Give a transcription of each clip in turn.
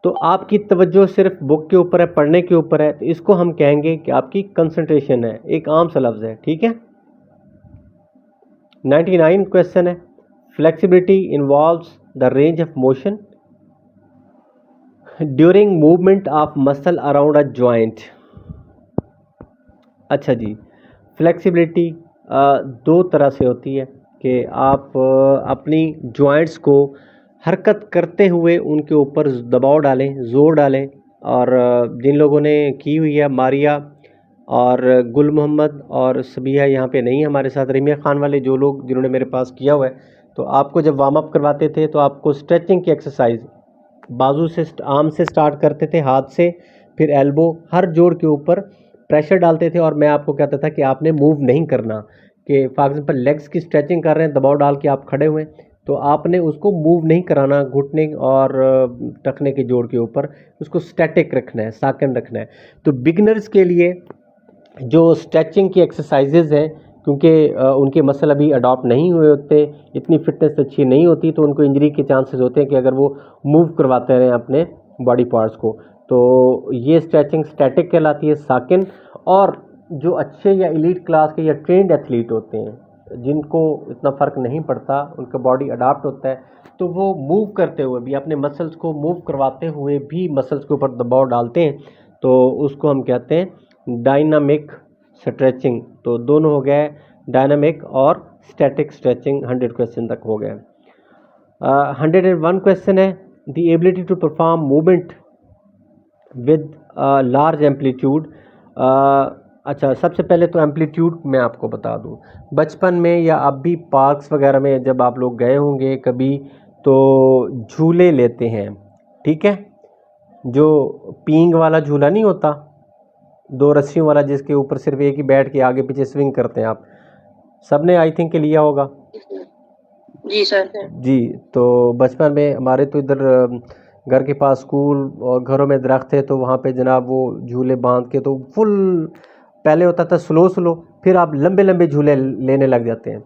तो आपकी तवज्जो सिर्फ बुक के ऊपर है, पढ़ने के ऊपर है, तो इसको हम कहेंगे कि आपकी कंसंट्रेशन है। एक आम सा लफ्ज़ है, ठीक है। 99 क्वेश्चन है, flexibility involves the range of motion during movement of muscle around a joint. अच्छा जी, फ्लेक्सिबिलिटी दो तरह से होती है कि आप अपनी जॉइंट्स को हरकत करते हुए उनके ऊपर दबाव डालें, ज़ोर डालें। और जिन लोगों ने की हुई है, मारिया और गुल मोहम्मद और सबिया यहाँ पे नहीं हमारे साथ, रमिया खान वाले जो लोग जिन्होंने मेरे पास किया हुआ है, तो आपको जब वार्म अप करवाते थे तो आपको स्ट्रेचिंग की एक्सरसाइज बाजू से, आर्म से स्टार्ट करते थे, हाथ से, फिर एल्बो, हर जोड़ के ऊपर प्रेशर डालते थे। और मैं आपको कहता था कि आपने मूव नहीं करना, कि फॉर एग्जांपल लेग्स की स्ट्रेचिंग कर रहे हैं, दबाव डाल के आप खड़े हुए, तो आपने उसको मूव नहीं कराना घुटने और टखने के जोड़ के ऊपर, उसको स्टैटिक रखना है, साकन रखना है। तो बिगनर्स के लिए जो स्ट्रेचिंग की एक्सरसाइजेज हैं, क्योंकि उनके मसल अभी अडॉप्ट नहीं हुए होते, इतनी फिटनेस अच्छी नहीं होती, तो उनको इंजरी के चांसेस होते हैं कि अगर वो मूव करवाते रहें अपने बॉडी पार्ट्स को। तो ये स्ट्रेचिंग स्टैटिक कहलाती है, साकिन। और जो अच्छे या एलीट क्लास के या ट्रेंड एथलीट होते हैं, जिनको इतना फ़र्क नहीं पड़ता, उनका बॉडी अडाप्ट होता है, तो वो मूव करते हुए भी, अपने मसल्स को मूव करवाते हुए भी मसल्स के ऊपर दबाव डालते हैं, तो उसको हम कहते हैं डायनामिक स्ट्रेचिंग। तो दोनों हो गए, डायनामिक और स्टैटिक स्ट्रेचिंग। 100 क्वेश्चन तक हो गए। 101 क्वेश्चन है, the ability to perform movement with large amplitude. अच्छा, सबसे पहले तो एम्पलीट्यूड मैं आपको बता दूं, बचपन में या अब भी पार्क्स वगैरह में जब आप लोग गए होंगे कभी, तो झूले लेते हैं, ठीक है। जो पींग वाला झूला नहीं होता, दो रस्सियों वाला, जिसके ऊपर सिर्फ एक ही बैठ के आगे पीछे स्विंग करते हैं, आप सबने आई थिंक लिया होगा। जी सर। जी, तो बचपन में हमारे तो इधर घर के पास स्कूल और घरों में दरख्त है, तो वहाँ पे जनाब वो झूले बांध के, तो फुल पहले होता था स्लो स्लो, फिर आप लंबे लंबे झूले लेने लग जाते हैं।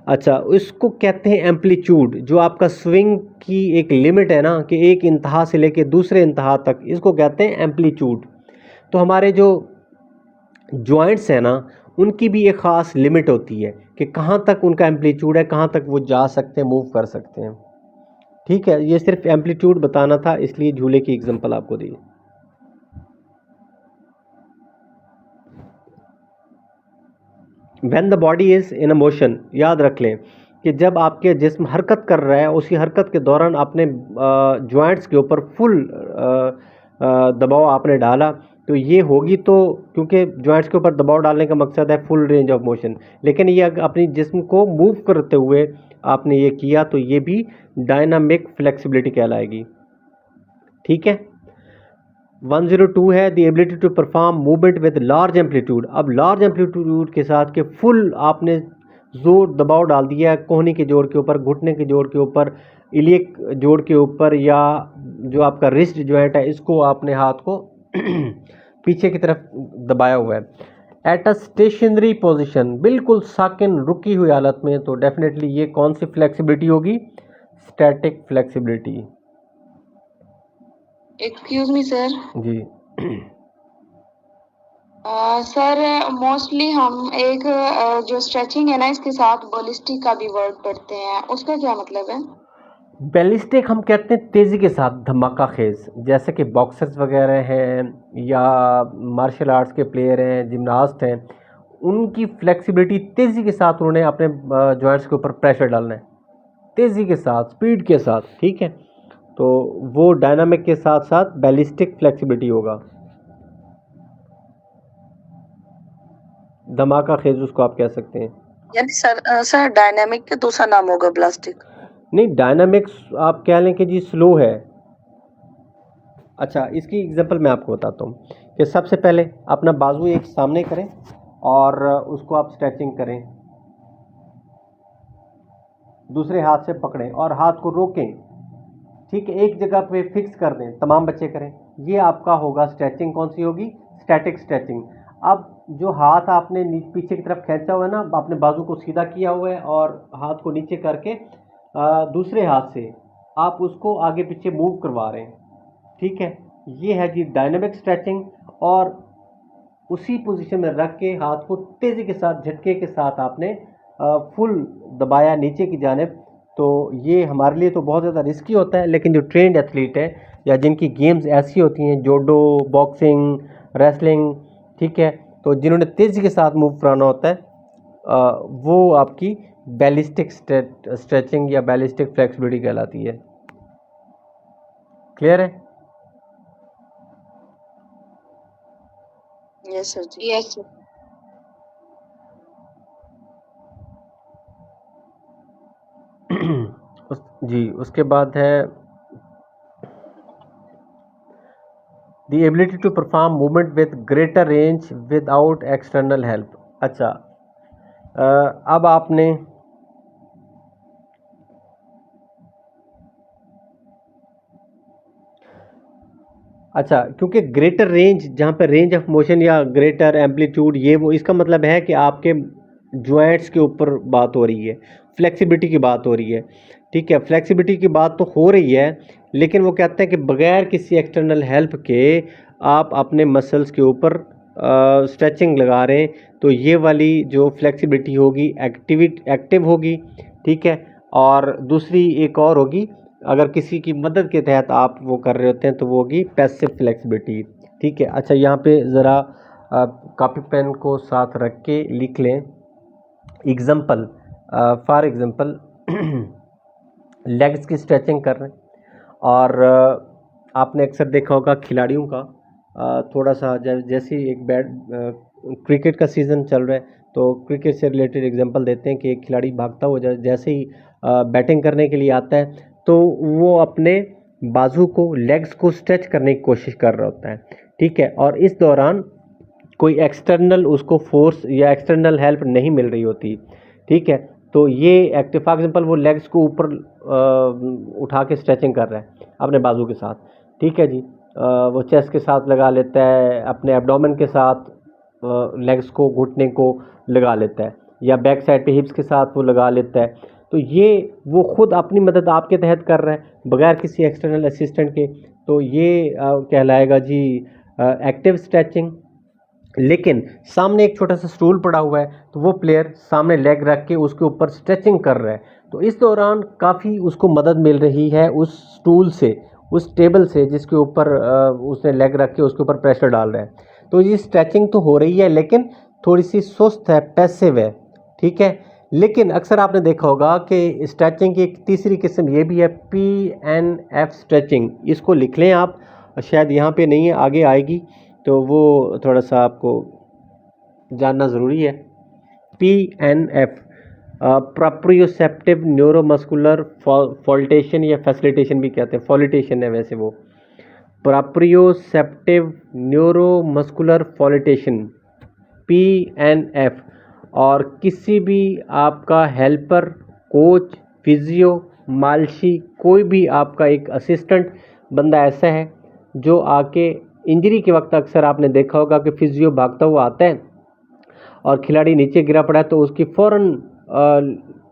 अच्छा, इसको कहते हैं एम्पलीट्यूड। जो आपका स्विंग की एक लिमिट है ना, कि एक इंतहा से लेके दूसरे इंतहा तक, इसको कहते हैं एम्पलीट्यूड। तो हमारे जो जॉइंट्स हैं ना, उनकी भी एक ख़ास लिमिट होती है कि कहाँ तक उनका एम्पलीट्यूड है, कहाँ तक वो जा सकते हैं, मूव कर सकते हैं, ठीक है। ये सिर्फ एम्पलीट्यूड बताना था, इसलिए झूले की एग्जांपल आपको दी। When the body is in a motion, याद रख लें कि जब आपके जिस्म हरकत कर रहा है, उसी हरकत के दौरान अपने जॉइंट्स के ऊपर फुल दबाव आपने डाला, तो ये होगी, तो क्योंकि जॉइंट्स के ऊपर दबाव डालने का मकसद है फुल रेंज ऑफ मोशन, लेकिन ये अपनी जिस्म को मूव करते हुए आपने ये किया, तो ये भी डायनामिक फ्लेक्सिबिलिटी कहलाएगी, ठीक है। 102 है, the ability to perform movement with large amplitude. अब लार्ज एम्पलीट्यूड के साथ के फुल आपने जोर दबाव डाल दिया है कोहनी के जोड़ के ऊपर, घुटने के जोड़ के ऊपर, इलियक जोड़ के ऊपर, या जो आपका रिस्ट जॉइंट है, इसको आपने हाथ को पीछे की तरफ दबाया हुआ है। एट अ स्टेशनरी पोजिशन, बिल्कुल साकिन रुकी हुई हालत में, तो डेफिनेटली ये कौन सी फ्लेक्सिबिलिटी होगी? Static flexibility. Excuse me sir. जी सर, मोस्टली हम एक जो स्ट्रेचिंग है ना, इसके साथ बॉलिस्टिक का भी वर्ड पढ़ते हैं, उसका क्या मतलब है? बैलिस्टिक हम कहते हैं तेज़ी के साथ, धमाका खेज, जैसे कि बॉक्सर्स वगैरह हैं या मार्शल आर्ट्स के प्लेयर हैं, जिमनास्ट हैं, उनकी फ्लेक्सिबिलिटी तेज़ी के साथ उन्होंने अपने जॉइंट्स के ऊपर प्रेशर डालना है, तेज़ी के साथ, स्पीड के साथ, ठीक है। तो वो डायनामिक के साथ साथ बैलिस्टिक फ्लेक्सिबिलिटी होगा, धमाका खेज उसको आप कह सकते हैं। यानी सर डायनामिक का दूसरा नाम होगा प्लास्टिक? नहीं, डायनामिक्स आप कह लें कि जी स्लो है। अच्छा, इसकी एग्जांपल मैं आपको बताता हूँ कि सबसे पहले अपना बाजू एक सामने करें और उसको आप स्ट्रेचिंग करें, दूसरे हाथ से पकड़ें और हाथ को रोकें, ठीक है, एक जगह पे फिक्स कर दें, तमाम बच्चे करें। ये आपका होगा स्ट्रेचिंग, कौन सी होगी? Static stretching. अब जो हाथ आपने पीछे की तरफ खींचा हुआ है ना, आपने बाजू को सीधा किया हुआ है और हाथ को नीचे करके दूसरे हाथ से आप उसको आगे पीछे मूव करवा रहे हैं, ठीक है, ये है जी डायनामिक स्ट्रेचिंग। और उसी पोजीशन में रख के हाथ को तेज़ी के साथ झटके के साथ आपने फुल दबाया नीचे की जानिब। तो ये हमारे लिए तो बहुत ज़्यादा रिस्की होता है, लेकिन जो ट्रेंड एथलीट है या जिनकी गेम्स ऐसी होती हैं, जूडो, बॉक्सिंग, रेसलिंग, ठीक है, तो जिन्होंने तेज़ी के साथ मूव कराना होता है, वो आपकी बैलिस्टिक स्ट्रेचिंग या बैलिस्टिक फ्लेक्सिबिलिटी कहलाती है। क्लियर है? यस सर जी। Yes sir. जी, उसके बाद है the ability to perform movement with greater range without external help. अच्छा, अब आपने अच्छा, क्योंकि ग्रेटर रेंज, जहाँ पे रेंज ऑफ मोशन या ग्रेटर एम्पलीट्यूड, ये वो, इसका मतलब है कि आपके जॉइंट्स के ऊपर बात हो रही है, फ्लेक्सिबिलिटी की बात हो रही है। ठीक है, फ्लेक्सिबिलिटी की बात तो हो रही है, लेकिन वो कहते हैं कि बगैर किसी एक्सटर्नल हेल्प के आप अपने मसल्स के ऊपर स्ट्रेचिंग लगा रहे हैं, तो ये वाली जो फ्लेक्सिबिलिटी होगी एक्टिव होगी। ठीक है, और दूसरी एक और होगी, अगर किसी की मदद के तहत आप वो कर रहे होते हैं, तो वो होगी पैसिव फ्लेक्सिबिलिटी। ठीक है, अच्छा, यहाँ पे ज़रा कॉपी पेन को साथ रख के लिख लें। एग्ज़ाम्पल, फॉर एग्ज़ाम्पल लेग्स की स्ट्रेचिंग कर रहे हैं, और आपने अक्सर देखा होगा खिलाड़ियों का थोड़ा सा जैसे एक क्रिकेट का सीज़न चल रहा है, तो क्रिकेट से रिलेटेड एग्जांपल देते हैं कि एक खिलाड़ी भागता हुआ जैसे ही बैटिंग करने के लिए आता है, तो वो अपने बाजू को, लेग्स को स्ट्रेच करने की कोशिश कर रहा होता है। ठीक है, और इस दौरान कोई एक्सटर्नल उसको फोर्स या एक्सटर्नल हेल्प नहीं मिल रही होती। ठीक है, तो ये एक्टिव, फॉर एग्जांपल वो लेग्स को ऊपर उठा के स्ट्रेचिंग कर रहा है अपने बाजू के साथ। ठीक है जी, वो चेस्ट के साथ लगा लेता है, अपने एब्डोमेन के साथ लेग्स को, घुटने को लगा लेता है, या बैक साइड पे हिप्स के साथ वो लगा लेता है। तो ये वो खुद अपनी मदद आपके तहत कर रहा है बगैर किसी एक्सटर्नल असिस्टेंट के, तो ये कहलाएगा जी एक्टिव स्ट्रेचिंग। लेकिन सामने एक छोटा सा स्टूल पड़ा हुआ है, तो वो प्लेयर सामने लेग रख के उसके ऊपर स्ट्रेचिंग कर रहा है, तो इस दौरान काफ़ी उसको मदद मिल रही है उस स्टूल से, उस टेबल से जिसके ऊपर उसने लेग रख के उसके ऊपर प्रेशर डाल रहा है। तो ये स्ट्रेचिंग तो हो रही है, लेकिन थोड़ी सी सुस्त है, पैसिव है। ठीक है, लेकिन अक्सर आपने देखा होगा कि स्ट्रेचिंग की एक तीसरी किस्म ये भी है, PNF स्ट्रेचिंग। इसको लिख लें आप, शायद यहाँ पे नहीं है, आगे आएगी, तो वो थोड़ा सा आपको जानना ज़रूरी है। PNF प्रोप्रियोसेप्टिव न्यूरोमस्कुलर फॉल्टेशन या फैसिलिटेशन भी कहते हैं, फॉलिटेशन है वैसे वो, प्रोप्रियोसेप्टिव न्यूरोमस्कुलर फॉलिटेशन, PNF। और किसी भी आपका हेल्पर, कोच, फिजियो, मालशी, कोई भी आपका एक असिस्टेंट बंदा ऐसा है जो आके इंजरी के वक्त, अक्सर आपने देखा होगा कि फिजियो भागता हुआ आता है और खिलाड़ी नीचे गिरा पड़ा है, तो उसकी फ़ौरन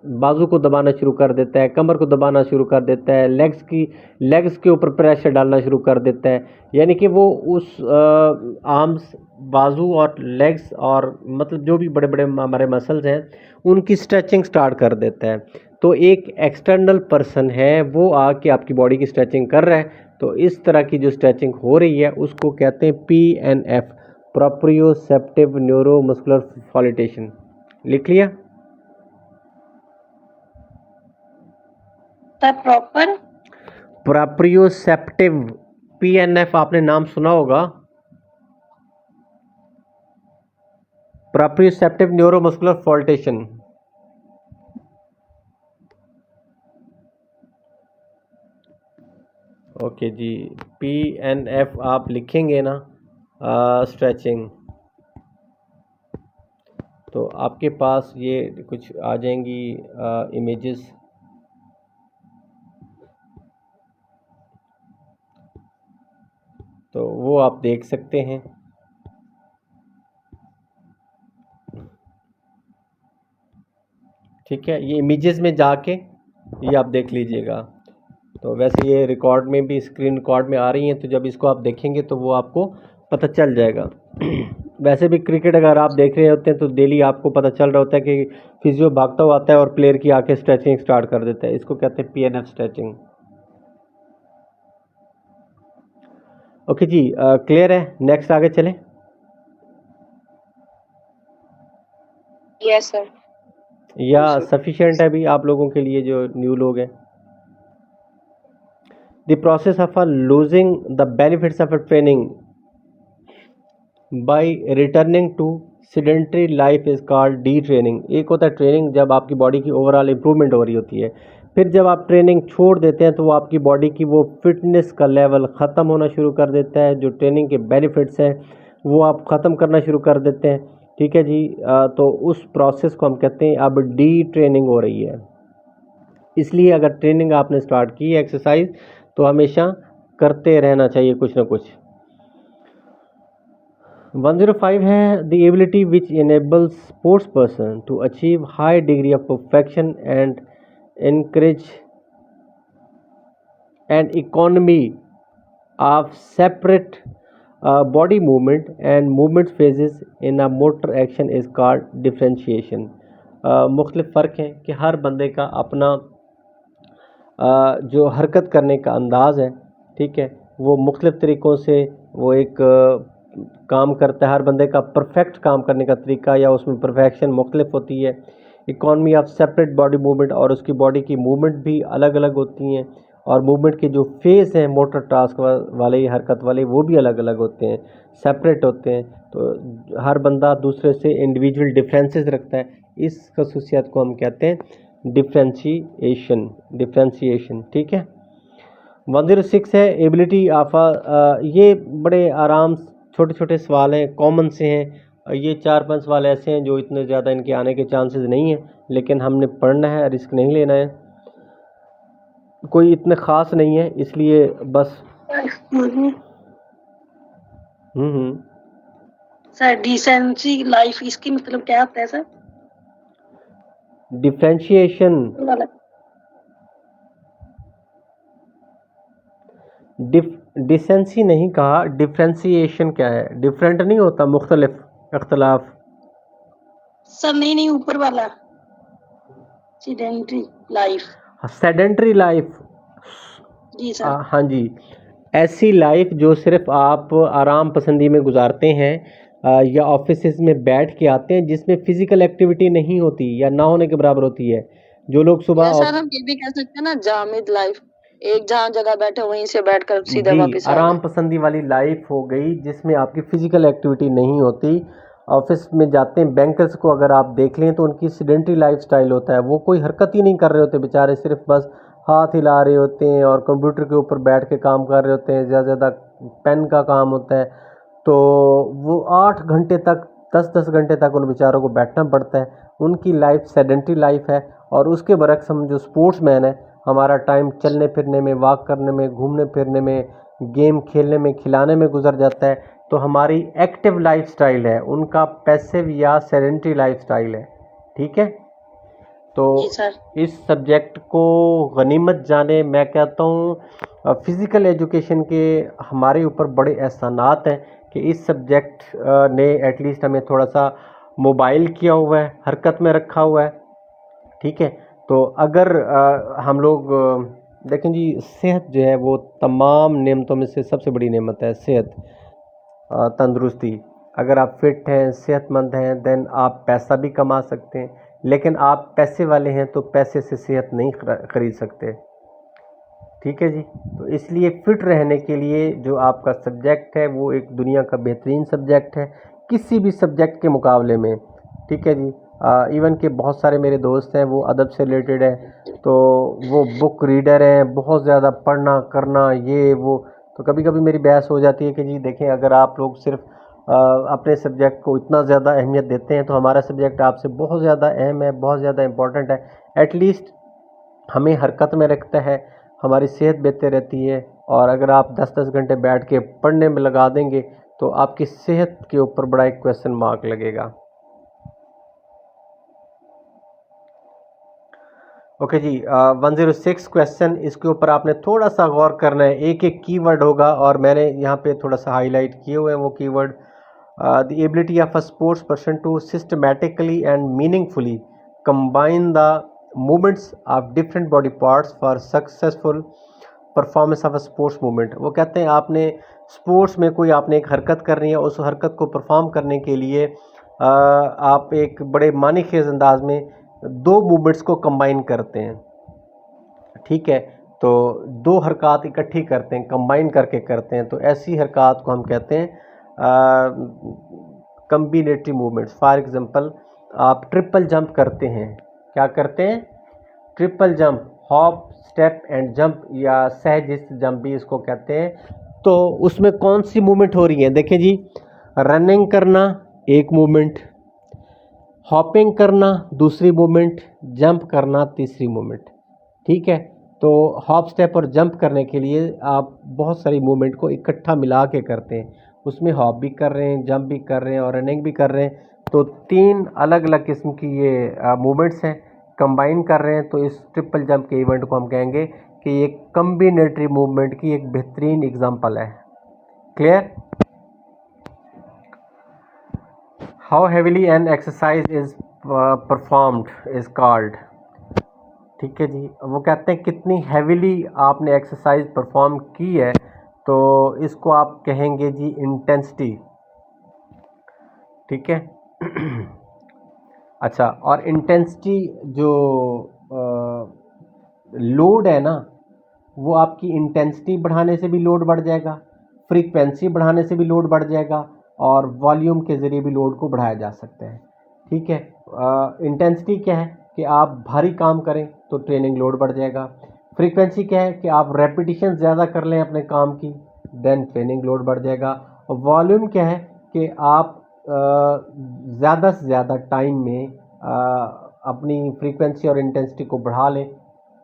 बाजू को दबाना शुरू कर देता है, कमर को दबाना शुरू कर देता है, लेग्स के ऊपर प्रेशर डालना शुरू कर देता है, यानी कि वो उस आर्म्स, बाजू और लेग्स, और मतलब जो भी बड़े बड़े हमारे मसल्स हैं, उनकी स्ट्रेचिंग स्टार्ट कर देता है। तो एक एक्सटर्नल पर्सन है, वो आके आपकी बॉडी की स्ट्रेचिंग कर रहा है, तो इस तरह की जो स्ट्रेचिंग हो रही है उसको कहते हैं PNF, प्रोप्रियोसेप्टिव न्यूरोमस्कुलर फॉलिटेशन। लिख लिया? प्रॉपर प्रोप्रियोसेप्टिव, PNF आपने नाम सुना होगा, प्रोप्रियोसेप्टिव न्यूरोमस्कुलर फॉलिटेशन। ओके जी, PNF आप लिखेंगे ना स्ट्रेचिंग, तो आपके पास ये कुछ आ जाएंगी इमेजेस। तो वो आप देख सकते हैं। ठीक है, ये इमेजेस में जाके ये आप देख लीजिएगा। तो वैसे ये रिकॉर्ड में भी, स्क्रीन रिकॉर्ड में आ रही हैं, तो जब इसको आप देखेंगे तो वो आपको पता चल जाएगा। वैसे भी क्रिकेट अगर आप देख रहे होते हैं तो डेली आपको पता चल रहा होता है कि फिजियो भागता हुआ आता है और प्लेयर की आके स्ट्रेचिंग स्टार्ट कर देता है। इसको कहते हैं PNF स्ट्रेचिंग। ओके जी, क्लियर है? नेक्स्ट आगे चलें। Yes sir. या सफिशिएंट है अभी आप लोगों के लिए जो न्यू लोग हैं? The process of losing the benefits of training by returning to sedentary life is called detraining. एक होता है ट्रेनिंग जब आपकी बॉडी की ओवरऑल इंप्रूवमेंट हो रही होती है, फिर जब आप ट्रेनिंग छोड़ देते हैं तो वो आपकी बॉडी की वो फिटनेस का लेवल ख़त्म होना शुरू कर देता है। जो ट्रेनिंग के बेनिफिट्स हैं वो आप ख़त्म करना शुरू कर देते हैं। ठीक है जी, तो उस प्रोसेस को हम कहते हैं अब डी ट्रेनिंग हो रही है। इसलिए अगर ट्रेनिंग आपने स्टार्ट की है एक्सरसाइज तो हमेशा करते रहना चाहिए कुछ ना कुछ। 105 है the ability which enables sports person to achieve high degree of perfection and encourage an economy of separate body movement and movement phases in a motor action is called differentiation। मुख्तलिफ फ़र्क हैं कि हर बंदे का अपना जो हरकत करने का अंदाज़ है, ठीक है, वो मुख्तलिफ तरीक़ों से वो एक काम करता है। हर बंदे का परफेक्ट काम करने का तरीका या उसमें परफेक्शन मुख्तलिफ होती है। Economy of separate body movement, और उसकी बॉडी की मूवमेंट भी अलग अलग होती हैं, और मूवमेंट के जो फेज़ हैं मोटर टास्क वाले, हरकत वाले, वो भी अलग अलग होते हैं, सेपरेट होते हैं। तो हर बंदा दूसरे से इंडिविजुअल डिफरेंसेस रखता है। इस खसूसियत को हम कहते हैं डिफ्रेंशिएशन। ठीक है। 106 है एबिलिटी ऑफ ये बड़े आराम छोटे छोटे सवाल हैं, कॉमन से हैं। ये 4-5 सवाल ऐसे हैं जो इतने ज़्यादा इनके आने के चांसेस नहीं हैं, लेकिन हमने पढ़ना है, रिस्क नहीं लेना है। कोई इतने ख़ास नहीं है, इसलिए बस सर डिसेंसी लाइफ इसकी मतलब क्या होता है सर? डिफ्रेंशिएशन, डिसेंसी नहीं कहा, डिफ्रेंशिएशन क्या है? डिफरेंट नहीं होता, मुख्तलिफ, इख्तलाफ। सर नहीं ऊपर वाला सेडेंटरी लाइफ। सेडेंटरी लाइफ, जी सर। हाँ जी, ऐसी लाइफ जो सिर्फ आप आराम पसंदी में गुजारते हैं या ऑफिस में बैठ के आते हैं, जिसमें फिजिकल एक्टिविटी नहीं होती या ना होने के बराबर होती है। जो लोग सुबह सर हम ये भी कह सकते हैं ना जामिद लाइफ, एक जहाँ जगह बैठे वहीं से बैठकर सीधा वापस आराम पसंदी वाली लाइफ हो गई जिसमें आपकी फिजिकल एक्टिविटी नहीं होती। ऑफिस में जाते हैं बैंकर्स को अगर आप देख लें तो उनकी सेडेंटरी लाइफ स्टाइल होता है, वो कोई हरकत ही नहीं कर रहे होते बेचारे, सिर्फ बस हाथ हिला रहे होते हैं और कंप्यूटर के ऊपर बैठ के काम कर रहे होते हैं। ज़्यादा ज़्यादा पेन का काम होता है, तो वो 8 घंटे तक 10-10 घंटे तक उन बेचारों को बैठना पड़ता है। उनकी लाइफ सेडेंटरी लाइफ है। और उसके बरक्स हम जो स्पोर्ट्स मैन है, हमारा टाइम चलने फिरने में, वॉक करने में, घूमने फिरने में, गेम खेलने में, खिलाने में गुजर जाता है। तो हमारी एक्टिव लाइफ स्टाइल है, उनका पैसिव या सेडेंटरी लाइफ स्टाइल है। ठीक है, तो इस सब्जेक्ट को गनीमत जाने। मैं कहता हूँ फ़िज़िकल एजुकेशन के हमारे ऊपर बड़े एहसानात हैं कि इस सब्जेक्ट ने एटलीस्ट हमें थोड़ा सा मोबाइल किया हुआ है, हरकत में रखा हुआ है। ठीक है, तो अगर हम लोग देखें जी, सेहत जो है वो तमाम नेमतों में से सबसे बड़ी नेमत है। सेहत, तंदुरुस्ती। अगर आप फिट हैं, सेहतमंद हैं, देन आप पैसा भी कमा सकते हैं। लेकिन आप पैसे वाले हैं तो पैसे से सेहत नहीं ख़रीद सकते। ठीक है जी, तो इसलिए फ़िट रहने के लिए जो आपका सब्जेक्ट है वो एक दुनिया का बेहतरीन सब्जेक्ट है किसी भी सब्जेक्ट के मुकाबले में। ठीक है जी, इवन के बहुत सारे मेरे दोस्त हैं वो अदब से रिलेटेड है, तो वो बुक रीडर हैं, बहुत ज़्यादा पढ़ना करना ये वो। तो कभी कभी मेरी बहस हो जाती है कि जी देखें, अगर आप लोग सिर्फ अपने सब्जेक्ट को इतना ज़्यादा अहमियत देते हैं तो हमारा सब्जेक्ट आपसे बहुत ज़्यादा अहम है, बहुत ज़्यादा इम्पोर्टेंट है। एटलीस्ट हमें हरकत में रखता है, हमारी सेहत बेहतर रहती है। और अगर आप 10-10 घंटे बैठ के पढ़ने में लगा देंगे तो आपकी सेहत के ऊपर बड़ा एक क्वेश्चन मार्क लगेगा। ओके जी, 106 क्वेश्चन, इसके ऊपर आपने थोड़ा सा गौर करना है। एक एक कीवर्ड होगा और मैंने यहाँ पे थोड़ा सा हाईलाइट किए हुए हैं वो keyword. The ability of a sports person to systematically and meaningfully combine the movements of different body parts for successful performance of a sports movement. वो कहते हैं आपने स्पोर्ट्स में कोई आपने एक हरकत करनी है, उस हरकत को परफॉर्म करने के लिए आप एक बड़े मानीखेज अंदाज में दो मूवमेंट्स को कंबाइन करते हैं, ठीक है। तो दो हरकत इकट्ठी करते हैं, कंबाइन करके करते हैं, तो ऐसी हरकत को हम कहते हैं कम्बिनेटरी मूवमेंट्स। फॉर एग्जांपल आप ट्रिपल जंप करते हैं, क्या करते हैं? Triple jump, hop step and jump या सहज जंप भी इसको कहते हैं। तो उसमें कौन सी मूवमेंट हो रही है? देखिए जी, रनिंग करना एक मूवमेंट, हॉपिंग करना दूसरी मूवमेंट, जंप करना तीसरी मूवमेंट, ठीक है। तो हॉप स्टेप और जंप करने के लिए आप बहुत सारी मूवमेंट को इकट्ठा मिला के करते हैं, उसमें हॉप भी कर रहे हैं, जंप भी कर रहे हैं और रनिंग भी कर रहे हैं। तो तीन अलग अलग किस्म की ये मूवमेंट्स हैं, कंबाइन कर रहे हैं। तो इस ट्रिपल जंप के इवेंट को हम कहेंगे कि ये कम्बिनेटरी मूवमेंट की एक बेहतरीन एग्जांपल है। Clear? How heavily an exercise is performed is called, ठीक है जी। वो कहते हैं कितनी हैवीली आपने एक्सरसाइज परफॉर्म की है, तो इसको आप कहेंगे जी इंटेंसिटी, ठीक है। अच्छा, और इंटेंसिटी जो लोड है ना, वो आपकी इंटेंसिटी बढ़ाने से भी लोड बढ़ जाएगा, फ्रीक्वेंसी बढ़ाने से भी लोड बढ़ जाएगा और वॉल्यूम के ज़रिए भी लोड को बढ़ाया जा सकता है, ठीक है। इंटेंसिटी क्या है कि आप भारी काम करें तो ट्रेनिंग लोड बढ़ जाएगा। फ्रीक्वेंसी क्या है कि आप रेपिटेशन ज़्यादा कर लें अपने काम की, देन ट्रेनिंग लोड बढ़ जाएगा। और वॉल्यूम क्या है कि आप ज़्यादा से ज़्यादा टाइम में अपनी फ्रीक्वेंसी और इंटेंसिटी को बढ़ा लें,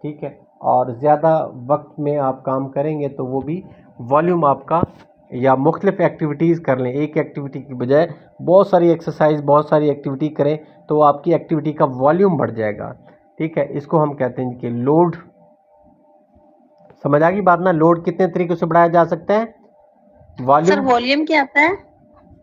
ठीक है। और ज़्यादा वक्त में आप काम करेंगे तो वो भी वॉल्यूम आपका, या मुख्तलिफ एक्टिविटीज़ कर लें, एक एक्टिविटी की बजाय बहुत सारी एक्सरसाइज, बहुत सारी एक्टिविटी करें तो आपकी एक्टिविटी का वॉल्यूम बढ़ जाएगा, ठीक है। इसको हम कहते हैं कि लोड। समझ आ गई बात ना? लोड कितने तरीके से बढ़ाया जा सकता है? सर वॉल्यूम क्या आता है?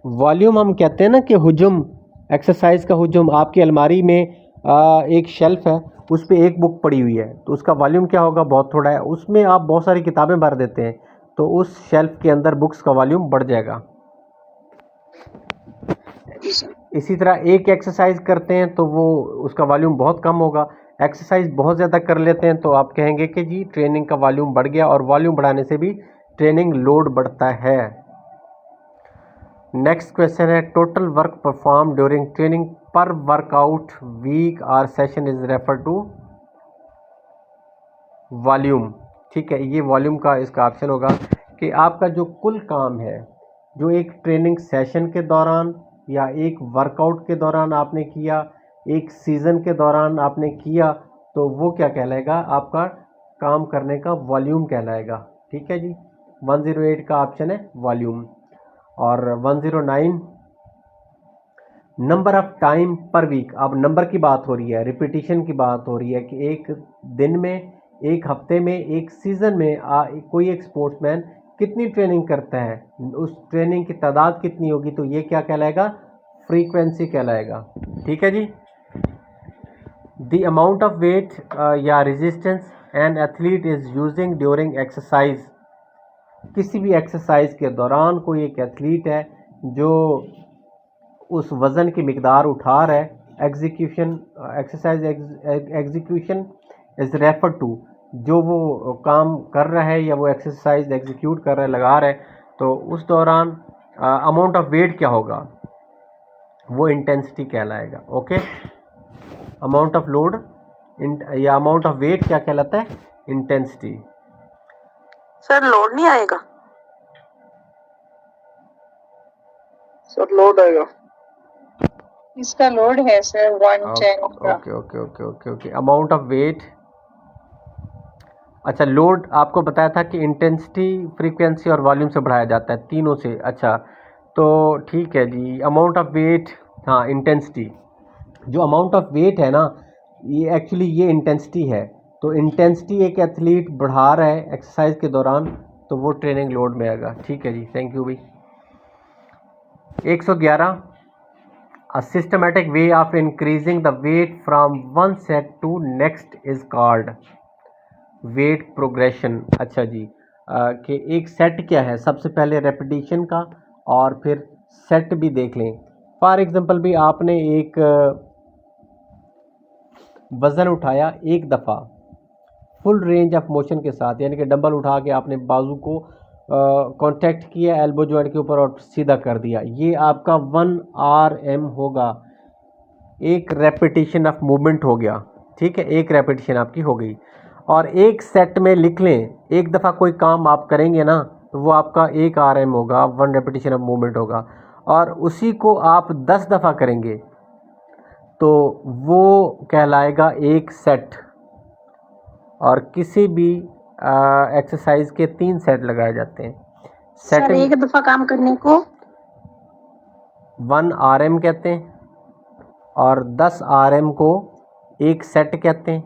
वॉल्यूम हम कहते हैं ना कि हुजूम, एक्सरसाइज का हुजूम। आपकी अलमारी में एक शेल्फ है, उस पर एक बुक पड़ी हुई है, तो उसका वॉल्यूम क्या होगा? बहुत थोड़ा है। उसमें आप बहुत सारी किताबें भर देते हैं तो उस शेल्फ के अंदर बुक्स का वॉल्यूम बढ़ जाएगा। इसी तरह एक एक्सरसाइज करते हैं तो वो उसका वॉल्यूम बहुत कम होगा। एक्सरसाइज बहुत ज़्यादा कर लेते हैं तो आप कहेंगे कि जी ट्रेनिंग का वॉल्यूम बढ़ गया, और वॉल्यूम बढ़ाने से भी ट्रेनिंग लोड बढ़ता है। नेक्स्ट क्वेश्चन है, total work perform during training per workout week और session is refer to volume, ठीक है। ये वॉल्यूम का इसका ऑप्शन होगा कि आपका जो कुल काम है, जो एक ट्रेनिंग सेशन के दौरान या एक वर्कआउट के दौरान आपने किया, एक सीज़न के दौरान आपने किया, तो वो क्या कहलाएगा? आपका काम करने का वॉल्यूम कहलाएगा, ठीक है जी। 108 का ऑप्शन है वॉल्यूम। और 109 number of time per week. अब नंबर की बात हो रही है, रिपीटिशन की बात हो रही है कि एक दिन में, एक हफ्ते में, एक सीज़न में कोई एक स्पोर्ट्समैन कितनी ट्रेनिंग करता है, उस ट्रेनिंग की तादाद कितनी होगी, तो ये क्या कहलाएगा? फ्रीक्वेंसी कहलाएगा, ठीक है जी। द अमाउंट ऑफ वेट या resistance an athlete is using during exercise. किसी भी एक्सरसाइज के दौरान कोई एक एथलीट है जो उस वज़न की मिकदार उठा रहा है, exercise execution is refer to, जो वो काम कर रहा है या वो एक्सरसाइज एग्जीक्यूट कर रहा है, लगा रहा है, तो उस दौरान अमाउंट ऑफ वेट क्या होगा? वो इंटेंसिटी कहलाएगा, ओके। अमाउंट ऑफ लोड या अमाउंट ऑफ वेट क्या कहलाता है? इंटेंसिटी। सर लोड नहीं आएगा? सर लोड आएगा, इसका लोड है सर 110 का। Okay okay okay okay okay. Amount of weight, अच्छा लोड आपको बताया था कि इंटेंसिटी, फ्रीक्वेंसी और वॉल्यूम से बढ़ाया जाता है, तीनों से। अच्छा तो ठीक है जी। अमाउंट ऑफ वेट, हाँ इंटेंसिटी। जो अमाउंट ऑफ वेट है ना, ये एक्चुअली ये इंटेंसिटी है। तो इंटेंसिटी एक एथलीट बढ़ा रहा है एक्सरसाइज के दौरान, तो वो ट्रेनिंग लोड में आएगा। ठीक है जी, थैंक यू भाई। 111 A systematic way of increasing the weight from one set to next is called weight progression। अच्छा जी, कि एक सेट क्या है, सबसे पहले रेपिटेशन का और फिर सेट भी देख लें। फॉर एग्जांपल भी आपने एक वज़न उठाया एक दफ़ा फुल रेंज ऑफ मोशन के साथ, यानी कि डंबल उठा के आपने बाजू को कांटेक्ट किया एल्बो जॉइंट के ऊपर और सीधा कर दिया, ये आपका 1 RM होगा। एक रेपिटेशन ऑफ मूवमेंट हो गया। ठीक है, एक रेपिटेशन आपकी हो गई। और एक सेट में लिख लें, एक दफ़ा कोई काम आप करेंगे ना तो वो आपका 1 RM होगा, 1 रेपिटेशन ऑफ मूवमेंट होगा। और उसी को आप 10 दफ़ा करेंगे तो वो कहलाएगा एक सेट। और किसी भी एक्सरसाइज के 3 सेट लगाए जाते हैं। सर एक दफा काम करने को 1 RM कहते हैं और 10 RM को एक सेट कहते हैं,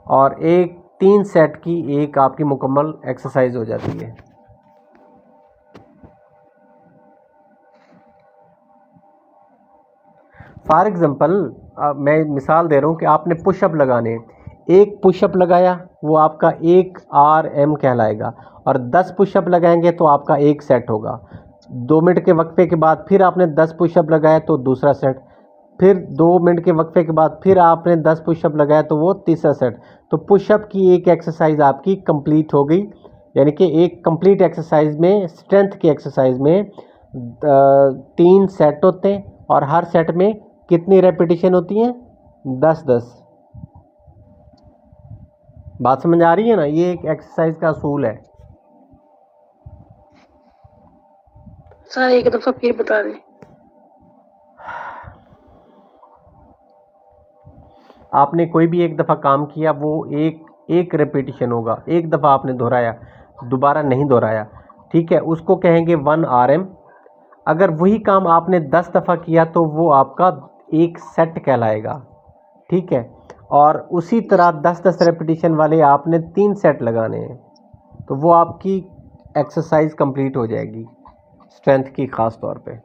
और एक 3 सेट की एक आपकी मुकम्मल एक्सरसाइज हो जाती है। फॉर एग्जांपल मैं मिसाल दे रहा हूँ कि आपने पुशअप लगाने, एक पुशअप लगाया वो आपका 1 RM कहलाएगा, और 10 पुशअप लगाएंगे तो आपका एक सेट होगा। 2 मिनट के वक्फे के बाद फिर आपने 10 पुशअप लगाया तो दूसरा सेट, फिर 2 मिनट के वक्फे के बाद फिर आपने 10 पुशअप लगाया तो वो तीसरा सेट। तो पुशअप की एक एक्सरसाइज आपकी कंप्लीट हो गई, यानी कि एक कंप्लीट एक्सरसाइज में, स्ट्रेंथ की एक्सरसाइज में 3 सेट होते हैं, और हर सेट में कितनी रेपिटेशन होती हैं? 10-10। बात समझ आ रही है ना? ये एक एक्सरसाइज का असूल है। सर एक दफा फिर बता दें। आपने कोई भी एक दफ़ा काम किया वो एक रेपिटेशन होगा, एक दफ़ा आपने दोहराया, दोबारा नहीं दोहराया। ठीक है, उसको कहेंगे 1 RM। अगर वही काम आपने 10 दफ़ा किया तो वो आपका एक सेट कहलाएगा। ठीक है, और उसी तरह 10-10 रेपिटेशन वाले आपने 3 सेट लगाने हैं, तो वो आपकी एक्सरसाइज कंप्लीट हो जाएगी स्ट्रेंथ की ख़ास तौर पे।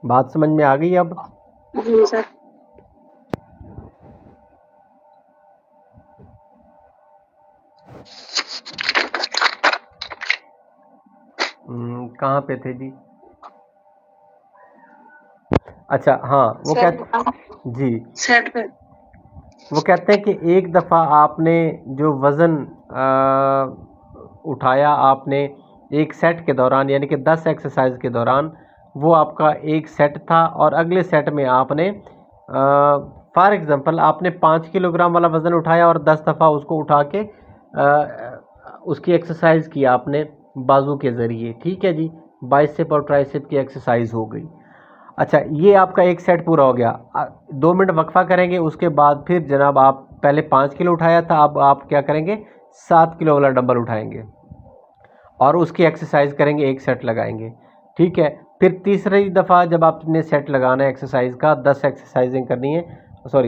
बात समझ में आ गई अब? जी सर। कहाँ पे थे जी? अच्छा हाँ, वो जी सेट पे वो कहते हैं कि एक दफ़ा आपने जो वज़न उठाया आपने एक सेट के दौरान, यानी कि 10 एक्सरसाइज के दौरान, वो आपका एक सेट था। और अगले सेट में आपने फॉर एग्ज़ाम्पल आपने 5 किलोग्राम वाला वज़न उठाया और 10 दफ़ा उसको उठा के उसकी एक्सरसाइज की आपने बाजू के ज़रिए। ठीक है जी, बाइसेप और ट्राइसेप की एक्सरसाइज हो गई। अच्छा, ये आपका एक सेट पूरा हो गया। 2 मिनट वक्फा करेंगे, उसके बाद फिर जनाब आप पहले 5 किलो उठाया था, अब आप क्या करेंगे? 7 किलो वाला डंबल उठाएंगे और उसकी एक्सरसाइज करेंगे, एक सेट लगाएंगे। ठीक है, फिर तीसरी दफ़ा जब आपने सेट लगाना है एक्सरसाइज का, 10 एक्सरसाइजिंग करनी है,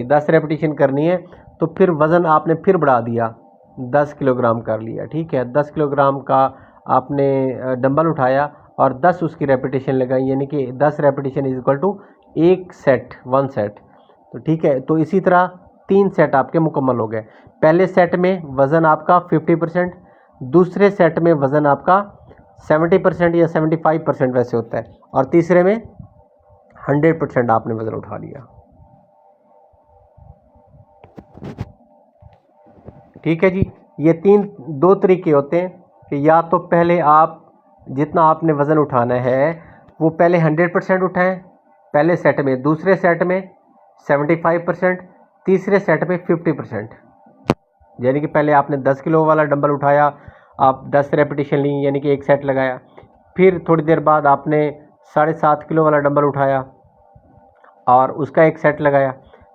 10 रेपिटेशन करनी है, तो फिर वज़न आपने फिर बढ़ा दिया, 10 किलोग्राम कर लिया। ठीक है, 10 किलोग्राम का आपने डंबल उठाया और 10 उसकी रेपिटेशन लगाई, यानी कि 10 रेपिटेशन इज इक्वल टू एक सेट, 1 सेट। तो ठीक है, तो इसी तरह 3 सेट आपके मुकम्मल हो गए। पहले सेट में वज़न आपका 50%, दूसरे सेट में वज़न आपका 70% या 75% वैसे होता है, और तीसरे में 100% आपने वज़न उठा लिया। ठीक है जी, ये 2 तरीके होते हैं कि या तो पहले आप जितना आपने वज़न उठाना है वो पहले 100% उठाएं पहले सेट में, दूसरे सेट में 75%, तीसरे सेट में 50%। यानी कि पहले आपने 10 किलो वाला डंबल उठाया, आप 10 रेपिटेशन ली, यानी कि एक सेट लगाया। फिर थोड़ी देर बाद आपने 7.5 किलो वाला डंबल उठाया और उसका एक सेट लगाया।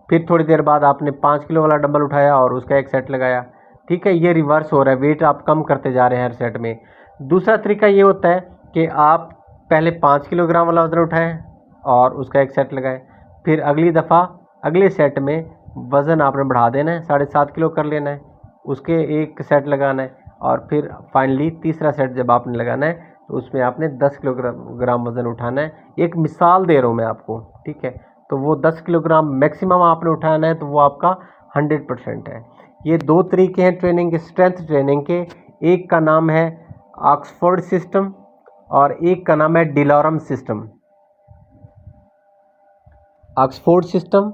फिर थोड़ी देर बाद आपने 5 किलो वाला डंबल उठाया और उसका एक सेट लगाया। ठीक है, ये रिवर्स हो रहा है, वेट आप कम करते जा रहे हैं हर सेट में। दूसरा तरीका ये होता है कि आप पहले 5 किलोग्राम वाला वज़न उठाएं और उसका एक सेट लगाएं, फिर अगली दफ़ा अगले सेट में वज़न आपने बढ़ा देना है, 7.5 किलो कर लेना है, उसके एक सेट लगाना है, और फिर फाइनली तीसरा सेट जब आपने लगाना है तो उसमें आपने 10 किलोग्राम वज़न उठाना है। एक मिसाल दे रहा हूँ मैं आपको, ठीक है। तो वो 10 किलोग्राम मैक्सिमम आपने उठाना है, तो वो आपका 100% है। ये दो तरीके हैं ट्रेनिंग के, स्ट्रेंथ ट्रेनिंग के। एक का नाम है ऑक्सफोर्ड सिस्टम और एक का नाम है डिलॉरम सिस्टम। ऑक्सफोर्ड सिस्टम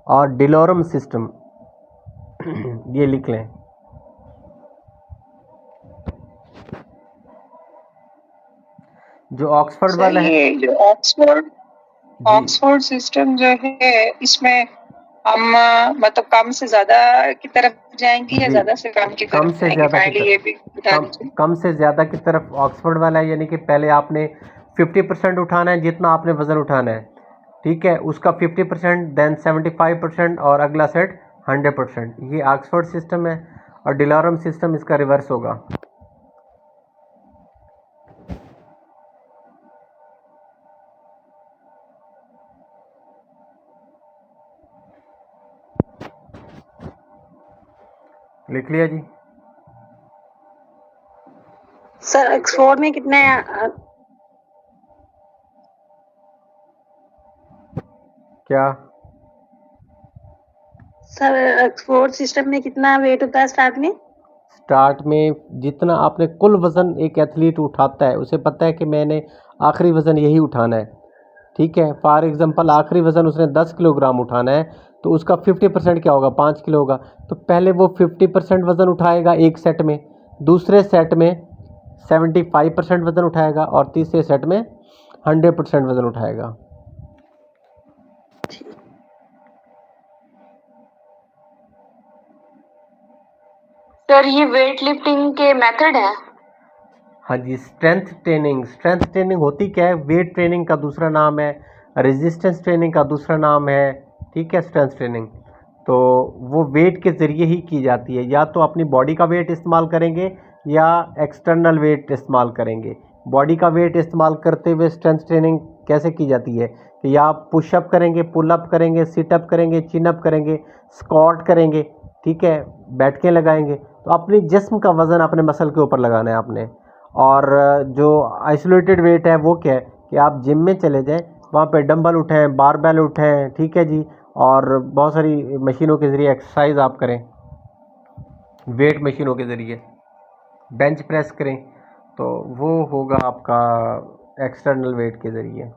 और डिलॉरम सिस्टम ये लिख लें। जो ऑक्सफोर्ड सर वाला है ये जो ऑक्सफोर्ड जी, ऑक्सफोर्ड सिस्टम जो है इसमें हम मतलब कम से ज्यादा की तरफ जाएंगे या जी, ज्यादा से कम की कम तरफ से जाएंगे, ज़्यादा की फाइनली ये भी बता कम दीजिए। कम से ज़्यादा की तरफ ऑक्सफोर्ड वाला है, यानी कि पहले आपने 50% उठाना है जितना आपने वज़न उठाना है, ठीक है। उसका 50%, देन 75% और अगला सेट 100%। ये ऑक्सफोर्ड सिस्टम है। और डिलॉरम सिस्टम इसका रिवर्स होगा। लिख लिया जी। सर ऑक्सफोर्ड में कितने क्या सर ऑक्सफोर्ड सिस्टम में कितना वेट होता है स्टार्ट में? स्टार्ट में जितना आपने कुल वज़न एक एथलीट उठाता है, उसे पता है कि मैंने आखिरी वज़न यही उठाना है, ठीक है। फॉर एग्जांपल आखिरी वज़न उसने 10 किलोग्राम उठाना है, तो उसका 50% क्या होगा, 5 किलो होगा। तो पहले वो 50% वज़न उठाएगा एक सेट में, दूसरे सेट में 75% वज़न उठाएगा और तीसरे सेट में 100% वज़न उठाएगा। सर ये वेट लिफ्टिंग के मेथड है। हाँ जी, स्ट्रेंथ ट्रेनिंग होती क्या है? वेट ट्रेनिंग का दूसरा नाम है, रेजिस्टेंस ट्रेनिंग का दूसरा नाम है, ठीक है। स्ट्रेंथ ट्रेनिंग तो वो वेट के ज़रिए ही की जाती है, या तो अपनी बॉडी का वेट इस्तेमाल करेंगे या एक्सटर्नल वेट इस्तेमाल करेंगे। बॉडी का वेट इस्तेमाल करते हुए स्ट्रेंथ ट्रेनिंग कैसे की जाती है कि या आप पुशअप करेंगे, पुलअप करेंगे, सिटअप करेंगे, चिनअप करेंगे, स्क्वाट करेंगे, ठीक है, बैठकें लगाएंगे। तो अपनी जिस्म का वज़न अपने मसल के ऊपर लगाना है आपने। और जो आइसोलेटेड वेट है वो क्या है कि आप जिम में चले जाएं, वहाँ पे डंबल उठाएं, बारबेल उठाएं, ठीक है जी, और बहुत सारी मशीनों के ज़रिए एक्सरसाइज आप करें, वेट मशीनों के ज़रिए बेंच प्रेस करें, तो वो होगा आपका एक्सटर्नल वेट के ज़रिए।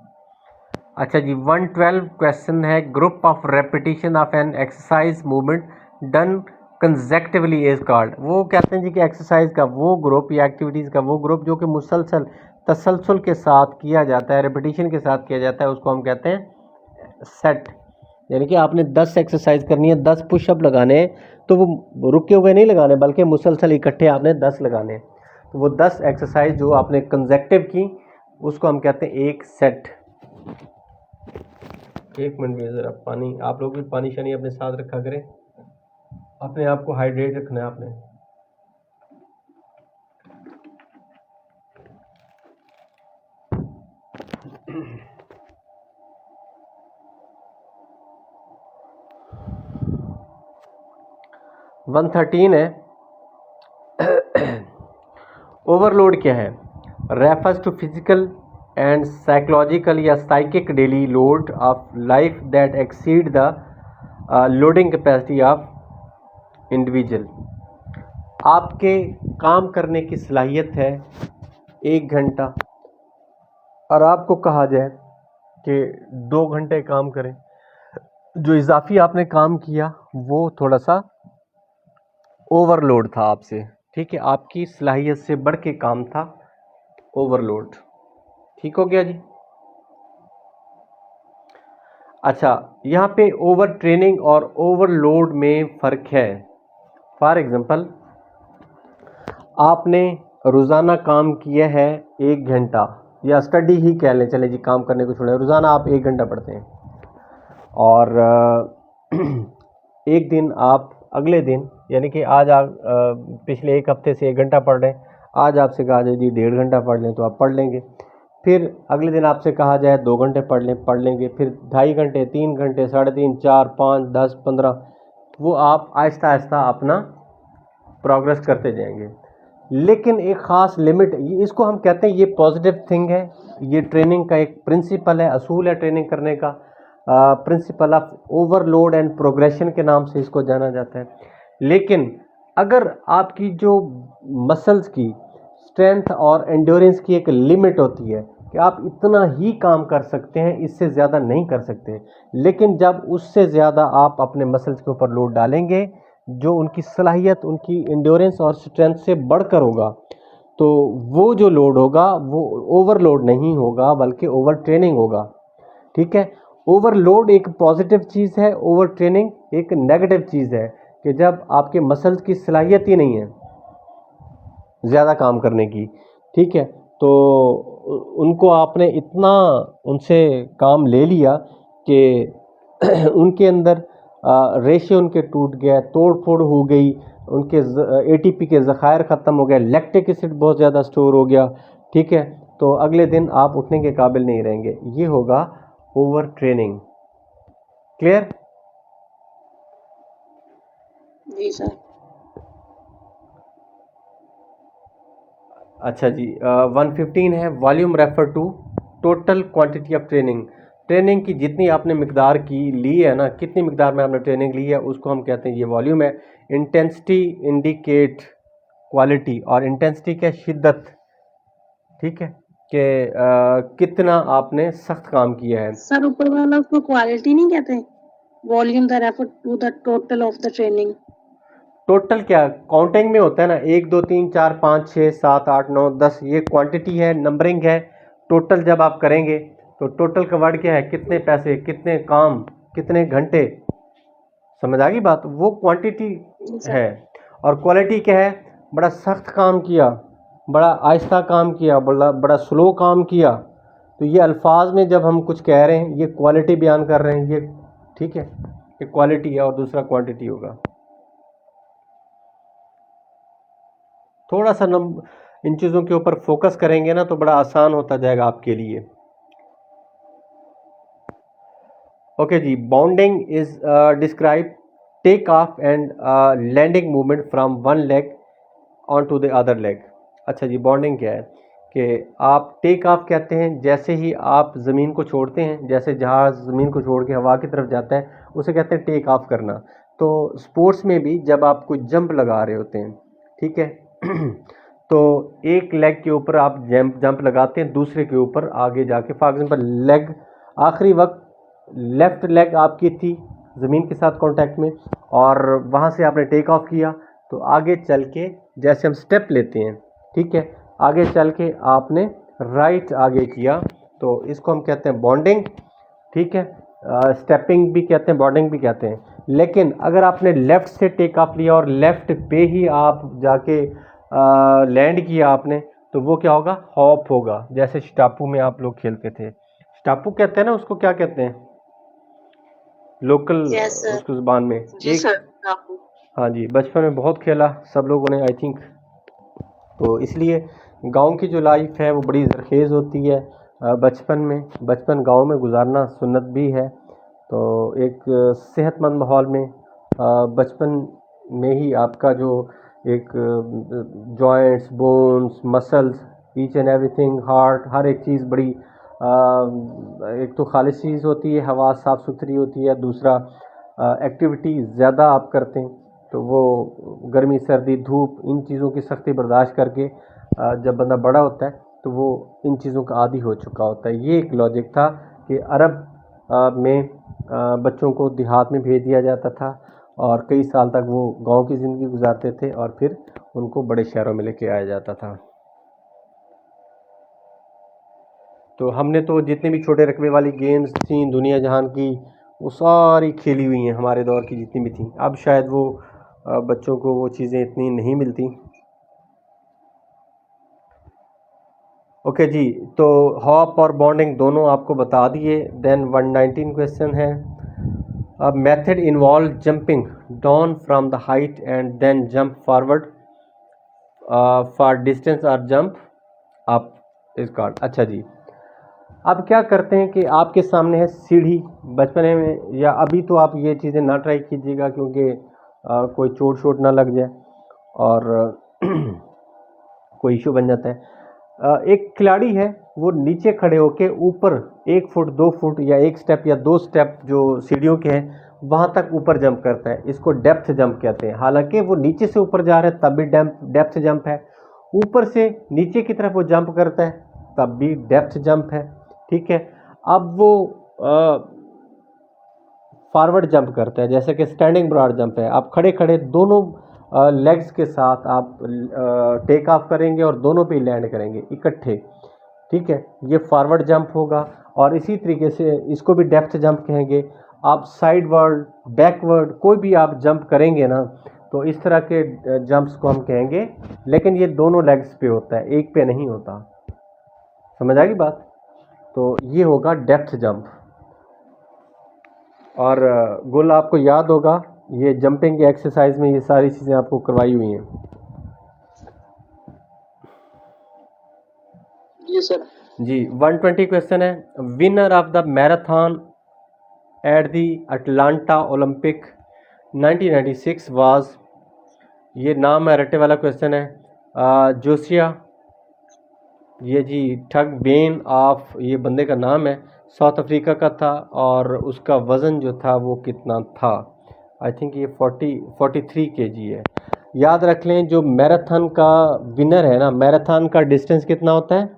अच्छा जी, 112 क्वेश्चन है, group of repetition of an exercise movement done consecutively is called. वो कहते हैं जी कि एक्सरसाइज का वो ग्रुप या एक्टिविटीज़ का वो ग्रुप जो कि मुसलसल तसलसल के साथ किया जाता है, रेपिटेशन के साथ किया जाता है, उसको हम कहते हैं सेट। यानी कि आपने 10 एक्सरसाइज करनी है, 10 पुशअप लगाने हैं, तो वो रुके हुए नहीं लगाने बल्कि मुसलसल इकट्ठे आपने 10 लगाने हैं। तो वो 10 एक्सरसाइज जो आपने कंसेक्टिव की उसको हम कहते हैं एक सेट। एक मिनट में ज़रा पानी, आप लोग भी पानी शानी अपने साथ रखा करें, अपने आप को हाइड्रेट रखना है आपने। वन 13 है, ओवरलोड क्या है? Refers to physical and psychological या psychic daily load of life that exceed the loading capacity of individual. आपके काम करने की सलाहियत है 1 घंटा और आपको कहा जाए कि 2 घंटे काम करें, जो इजाफी आपने काम किया वो थोड़ा सा ओवरलोड था आपसे, ठीक है, आपकी सलाहियत से बढ़ के काम था, ओवरलोड। ठीक हो गया जी। अच्छा, यहाँ पे ओवर ट्रेनिंग और ओवरलोड में फ़र्क है। फॉर एग्जांपल आपने रोज़ाना काम किया है 1 घंटा, या स्टडी ही कह लें, चले जी, काम करने को छोड़ें, रोज़ाना आप 1 घंटा पढ़ते हैं और एक दिन आप अगले दिन, यानी कि आज आप पिछले 1 हफ्ते से 1 घंटा पढ़ रहे हैं, आज आपसे कहा जाए जी 1.5 घंटा पढ़ लें, तो आप पढ़ लेंगे। फिर अगले दिन आपसे कहा जाए 2 घंटे पढ़ लेंगे, फिर 2.5 घंटे, 3 घंटे, 3.5, 4, 5, 10, 15, वो आप आहिस्ता आहिस्ता अपना प्रोग्रेस करते जाएंगे। लेकिन एक ख़ास लिमिट, इसको हम कहते हैं, ये पॉजिटिव थिंग है, ये ट्रेनिंग का एक प्रिंसिपल है, असूल है ट्रेनिंग करने का, principle of overload and progression के नाम से इसको जाना जाता है। लेकिन अगर आपकी जो मसल्स की स्ट्रेंथ और एंड्योरेंस की एक लिमिट होती है कि आप इतना ही काम कर सकते हैं, इससे ज़्यादा नहीं कर सकते, लेकिन जब उससे ज़्यादा आप अपने मसल्स के ऊपर लोड डालेंगे, जो उनकी सलाहियत, उनकी एंड्योरेंस और स्ट्रेंथ से बढ़कर होगा, तो वो जो लोड होगा वो ओवरलोड नहीं होगा बल्कि ओवर ट्रेनिंग होगा। ठीक है, ओवरलोड एक पॉजिटिव चीज़ है, ओवर ट्रेनिंग एक नेगेटिव चीज़ है कि जब आपके मसल्स की सलाहियत ही नहीं है ज़्यादा काम करने की, ठीक है, तो उनको आपने इतना उनसे काम ले लिया कि उनके अंदर रेशे उनके टूट गया, तोड़ फोड़ हो गई, उनके एटीपी के ज़खायर ख़त्म हो गए, लैक्टिक एसिड बहुत ज़्यादा स्टोर हो गया। ठीक है, तो अगले दिन आप उठने के काबिल नहीं रहेंगे, ये होगा ओवर ट्रेनिंग। क्लियर? जी सर। अच्छा जी, 115 है, volume refer to total quantity of training. Training की जितनी आपने मिकदार की ली है ना, कितनी मिकदार में आपने ट्रेनिंग ली है, उसको हम कहते हैं ये वॉल्यूम है। इंटेंसिटी इंडिकेट क्वालिटी, और इंटेंसिटी क्या, शिद्दत। ठीक है, कि कितना आपने सख्त काम किया है। सर ऊपर वाला उसको क्वालिटी नहीं कहते, volume the refer to the total of the training. Total क्या काउंटिंग में होता है ना, 1 2 3 4 5 6 7 8 9 10, ये क्वांटिटी है, नंबरिंग है। टोटल जब आप करेंगे तो टोटल का वर्ड क्या है, कितने पैसे, कितने काम, कितने घंटे, समझ आ गई बात, वो क्वांटिटी है। और क्वालिटी क्या है, बड़ा सख्त काम किया, बड़ा आहिस्ता काम किया, बड़ा स्लो काम किया। तो ये अल्फाज में जब हम कुछ कह रहे हैं, ये क्वालिटी बयान कर रहे हैं, ये ठीक है, ये क्वालिटी है और दूसरा क्वांटिटी होगा। थोड़ा सा इन चीज़ों के ऊपर फोकस करेंगे ना तो बड़ा आसान होता जाएगा आपके लिए। ओके जी, bounding is describe take off and landing movement from one leg on to the other leg. अच्छा जी, बाउंडिंग क्या है कि आप टेक ऑफ कहते हैं जैसे ही आप ज़मीन को छोड़ते हैं, जैसे जहाज़ ज़मीन को छोड़ के हवा की तरफ जाता है, उसे कहते हैं टेक ऑफ करना। तो स्पोर्ट्स में भी जब आप कोई जंप लगा रहे होते हैं, ठीक है, तो एक लेग के ऊपर आप जंप लगाते हैं, दूसरे के ऊपर आगे जाके, फॉर एग्जांपल लेग आखिरी वक्त लेफ़्ट लेग आपकी थी ज़मीन के साथ कांटेक्ट में, और वहाँ से आपने टेक ऑफ किया, तो आगे चल के जैसे हम स्टेप लेते हैं, ठीक है, आगे चल के आपने राइट आगे किया, तो इसको हम कहते हैं बॉन्डिंग। ठीक है, स्टेपिंग भी कहते हैं, बॉन्डिंग भी कहते हैं। लेकिन अगर आपने लेफ़्ट से टेक ऑफ लिया और लेफ़्ट पे ही आप जाके लैंड किया आपने, तो वो क्या होगा, हॉप होगा। जैसे स्टापू में आप लोग खेलते थे, स्टापू कहते हैं ना उसको, क्या कहते हैं लोकल उसको ज़ुबान में, जी सर। हाँ जी, बचपन में बहुत खेला सब लोगों ने, आई थिंक। तो इसलिए गांव की जो लाइफ है वो बड़ी ज़रखेज़ होती है। बचपन गांव में गुजारना सुन्नत भी है। तो एक सेहतमंद माहौल में बचपन में ही आपका जो एक joints, bones, muscles, each and everything, heart, हर एक चीज़ बड़ी एक तो खालिश चीज़ होती है, हवा साफ़ सुथरी होती है, दूसरा एक्टिविटी ज़्यादा आप करते हैं, तो वो गर्मी, सर्दी, धूप, इन चीज़ों की सख्ती बर्दाश्त करके जब बंदा बड़ा होता है तो वो इन चीज़ों का आदी हो चुका होता है। ये एक लॉजिक था कि अरब में बच्चों को देहात में भेज दिया जाता था और कई साल तक वो गांव की ज़िंदगी गुजारते थे और फिर उनको बड़े शहरों में लेके आया जाता था। तो हमने तो जितने भी छोटे रकबे वाली गेम्स थी दुनिया जहान की, वो सारी खेली हुई हैं, हमारे दौर की जितनी भी थी। अब शायद वो बच्चों को वो चीज़ें इतनी नहीं मिलती। ओके जी, तो हॉप और बॉन्डिंग दोनों आपको बता दिए। देन 119 क्वेश्चन है, a method involve jumping down from the height and then jump forward for distance or jump up is called। अच्छा जी, अब क्या करते हैं कि आपके सामने है सीढ़ी। बचपन में या अभी तो आप ये चीज़ें ना ट्राई कीजिएगा, क्योंकि कोई चोट शोट ना लग जाए और कोई इशू बन जाता है। एक खिलाड़ी है, वो नीचे खड़े होके ऊपर 1 फुट 2 फुट या 1 स्टेप या 2 स्टेप जो सीढ़ियों के हैं वहाँ तक ऊपर जंप करता है। इसको डेप्थ जंप कहते हैं। हालांकि वो नीचे से ऊपर जा रहा है तब भी डेप्थ जंप है, ऊपर से नीचे की तरफ वो जंप करता है तब भी डेप्थ जंप है। ठीक है। अब वो फॉरवर्ड जंप करता है, जैसे कि स्टैंडिंग ब्रॉड जंप है। आप खड़े खड़े दोनों लेग्स के साथ आप टेक ऑफ करेंगे और दोनों पे लैंड करेंगे इकट्ठे। ठीक है, ये फॉरवर्ड जंप होगा। और इसी तरीके से इसको भी डेप्थ जंप कहेंगे। आप साइडवर्ड बैकवर्ड कोई भी आप जंप करेंगे ना, तो इस तरह के जंप्स को हम कहेंगे, लेकिन ये दोनों लेग्स पे होता है, एक पे नहीं होता। समझ आ गई बात? तो ये होगा डेप्थ जंप। और गुल आपको याद होगा, ये जंपिंग की एक्सरसाइज में ये सारी चीज़ें आपको करवाई हुई हैं। जी सर। जी 120 क्वेश्चन है। Winner of the marathon at the Atlanta Olympic 1996 was, ये नाम है रट्टे वाला क्वेश्चन है। जोसिया, ये जी ठग बेन ऑफ, ये बंदे का नाम है, साउथ अफ्रीका का था। और उसका वज़न जो था वो कितना था? आई थिंक ये 43 kg है। याद रख लें, जो मैराथन का विनर है ना, मैराथन का डिस्टेंस कितना होता है?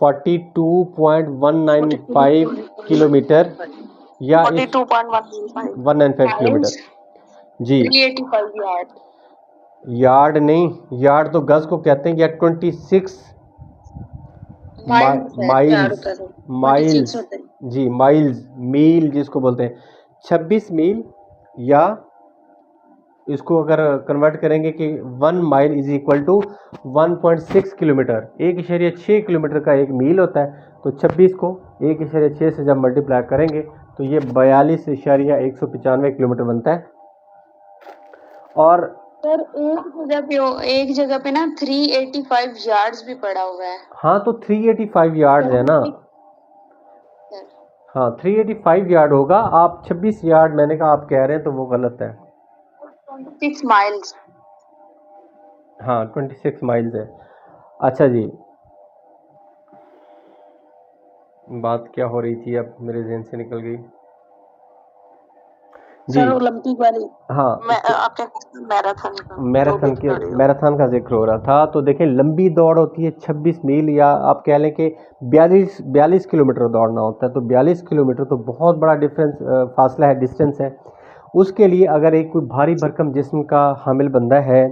42.195 किलोमीटर या 195 किलोमीटर। जी 385 यार्ड। यार्ड नहीं, यार्ड तो गज को कहते हैं, या 26 माइल्स। जी माइल्स, मील जिसको बोलते हैं, 26 मील, या इसको अगर कन्वर्ट करेंगे कि 1 mile is equal to 1.6 kilometre, 1.6 kilometre का एक मील होता है। तो 26 को 1.6 से जब मल्टीप्लाई करेंगे तो ये 42.195 किलोमीटर बनता है। और सर एक जगह पे ना 385 यार्ड्स भी पड़ा हुआ है। हाँ, तो 385 यार्ड है ना। हाँ 385 यार्ड होगा। आप 26 यार्ड मैंने कहा आप कह रहे हैं, तो वो गलत है। 26 माइल्स। हाँ 26 माइल्स है। अच्छा जी, बात क्या हो रही थी, अब मेरे ज़हन से निकल गई जी। सर ओलंपिक वाली। हाँ, आपने मैराथन का जिक्र हो रहा था। तो देखें, लंबी दौड़ होती है 26 मील, या आप कह लें कि 42 किलोमीटर दौड़ना होता है। तो 42 किलोमीटर तो बहुत बड़ा फासला है, डिस्टेंस है। उसके लिए अगर एक कोई भारी भरकम जिस्म का हामिल बंदा है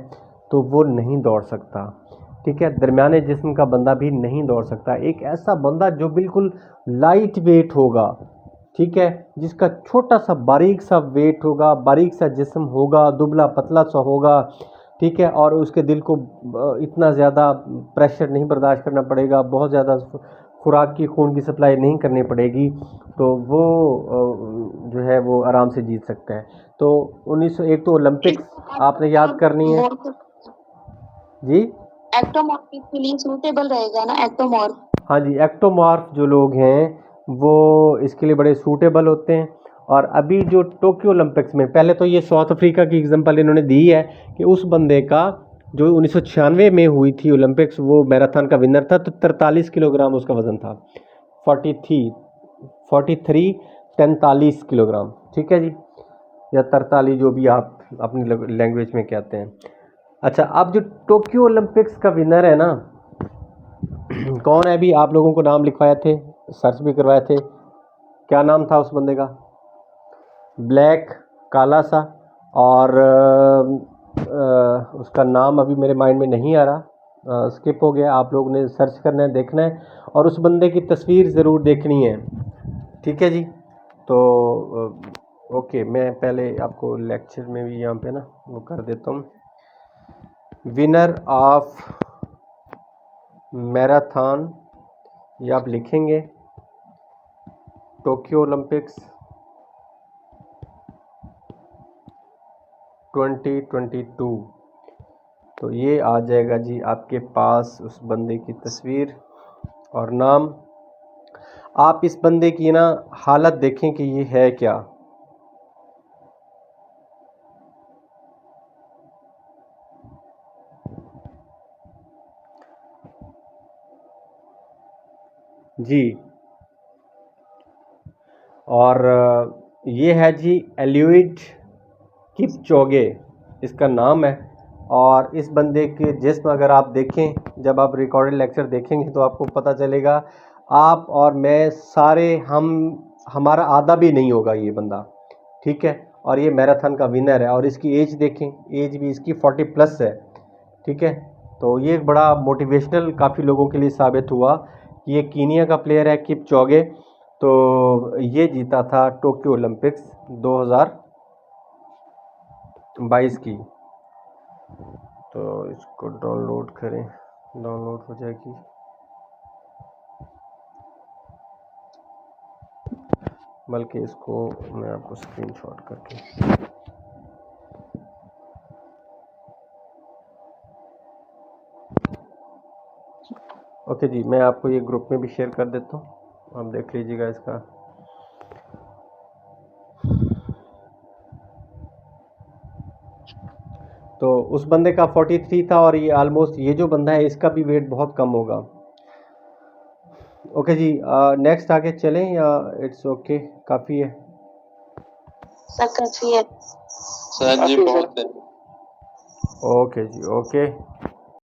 तो वो नहीं दौड़ सकता। ठीक है, दरमियाने जिस्म का बंदा भी नहीं दौड़ सकता। एक ऐसा बंदा जो बिल्कुल लाइट वेट होगा, ठीक है, जिसका छोटा सा बारीक सा वेट होगा, बारीक सा जिस्म होगा, दुबला पतला सा होगा, ठीक है, और उसके दिल को इतना ज़्यादा प्रेशर नहीं बर्दाश्त करना पड़ेगा, बहुत ज़्यादा खुराक की खून की सप्लाई नहीं करनी पड़ेगी, तो वो जो है वो आराम से जीत सकता है। तो 1901 तो ओलंपिक्स आपने याद करनी है जी। एक्टोमॉर्फ के लिए सूटेबल रहेगा ना, एक्टोमॉर्फ। हाँ जी, एक्टोमॉर्फ जो लोग हैं वो इसके लिए बड़े सूटेबल होते हैं। और अभी जो टोक्यो ओलंपिक्स में, पहले तो ये साउथ अफ्रीका की एग्जांपल इन्होंने दी है कि उस बंदे का जो 1996 में हुई थी ओलंपिक्स, वो मैराथन का विनर था, तो 43 किलोग्राम उसका वज़न था। 43 किलोग्राम, ठीक है जी, या 43, जो भी आप अपनी लैंग्वेज में कहते हैं। अच्छा, अब जो टोक्यो ओलंपिक्स का विनर है ना, कौन है? अभी आप लोगों को नाम लिखवाए थे, सर्च भी करवाए थे, क्या नाम था उस बंदे का? ब्लैक, काला सा, और उसका नाम अभी मेरे माइंड में नहीं आ रहा, स्किप हो गया। आप लोगों ने सर्च करना है, देखना है, और उस बंदे की तस्वीर ज़रूर देखनी है, ठीक है जी। तो ओके, मैं पहले आपको लेक्चर में भी यहाँ पे ना वो कर देता हूँ। विनर ऑफ मैराथन, ये आप लिखेंगे टोक्यो ओलंपिक्स 2022, तो ये आ जाएगा जी आपके पास उस बंदे की तस्वीर और नाम। आप इस बंदे की ना हालत देखें कि ये है क्या। जी, और ये है जी एलियोड किपचोगे इसका नाम है। और इस बंदे के जिस्म अगर आप देखें, जब आप रिकॉर्डेड लेक्चर देखेंगे तो आपको पता चलेगा, आप और मैं सारे हमारा आधा भी नहीं होगा ये बंदा, ठीक है। और ये मैराथन का विनर है और इसकी एज देखें, एज भी इसकी 40 प्लस है, ठीक है। तो ये एक बड़ा मोटिवेशनल काफ़ी लोगों के लिए साबित हुआ कि ये कीनिया का प्लेयर है किपचोगे। तो ये जीता था टोक्यो ओलंपिक्स 2022 की। तो इसको डाउनलोड करें, डाउनलोड हो जाएगी। बल्कि इसको मैं आपको स्क्रीनशॉट करके ओके जी, मैं आपको ये ग्रुप में भी शेयर कर देता हूँ, आप देख लीजिएगा इसका। तो उस बंदे का 43 था और ये ऑलमोस्ट, ये जो बंदा है इसका भी वेट बहुत कम होगा। ओके जी, नेक्स्ट आगे चलें या इट्स ओके काफ़ी है? सर काफी है। सर जी बहुत है। ओके जी, ओके।